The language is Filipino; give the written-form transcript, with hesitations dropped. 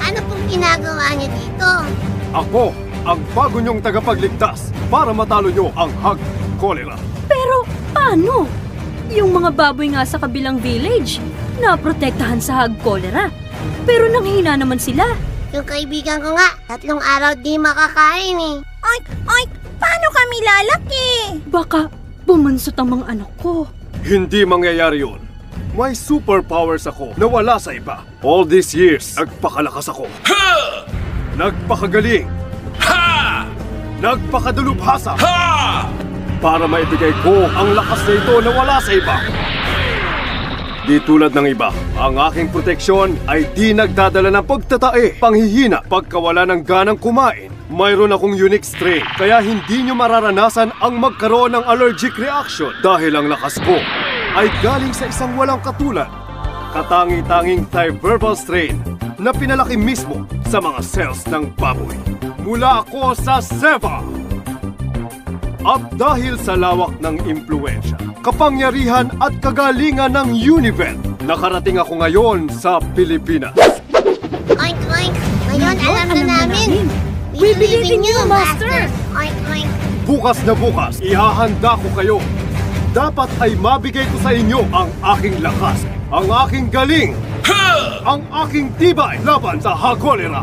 Ano pong ginagawa niyo dito? Ako ang bago niyong tagapagligtas para matalo niyo ang Hag Cholera. Pero paano? Yung mga baboy nga sa kabilang village, naprotektahan sa Hag Cholera. Pero nanghina naman sila. Yung kaibigan ko nga, 3 araw di makakain eh. Oink, oink! Paano kami lalaki? Baka bumansot ang mga anak ko. Hindi mangyayari yun. May superpowers ako na wala sa iba. All these years, nagpakalakas ako. Ha! Nagpakagaling. Ha! Nagpakadalubhasa. Ha! Para maibigay ko ang lakas na ito na wala sa iba. Di tulad ng iba, ang aking proteksyon ay di nagdadala ng pagtatae, panghihina, pagkawala ng ganang kumain. Mayroon akong unique strain, kaya hindi nyo mararanasan ang magkaroon ng allergic reaction dahil ang lakas ko ay galing sa isang walang katulad. Katangi-tanging Thai-verbal strain na pinalaki mismo sa mga cells ng baboy. Mula ako sa Seva! At dahil sa lawak ng impluensya, kapangyarihan at kagalingan ng Univet, nakarating ako ngayon sa Pilipinas. Oink, oink! Ngayon alam na namin. We believe in you, Master! Oink, oink! Bukas na bukas, ihahanda ko kayo. Dapat ay mabigay ko sa inyo ang aking lakas, ang aking galing, ang aking tibay laban sa Hag Cholera.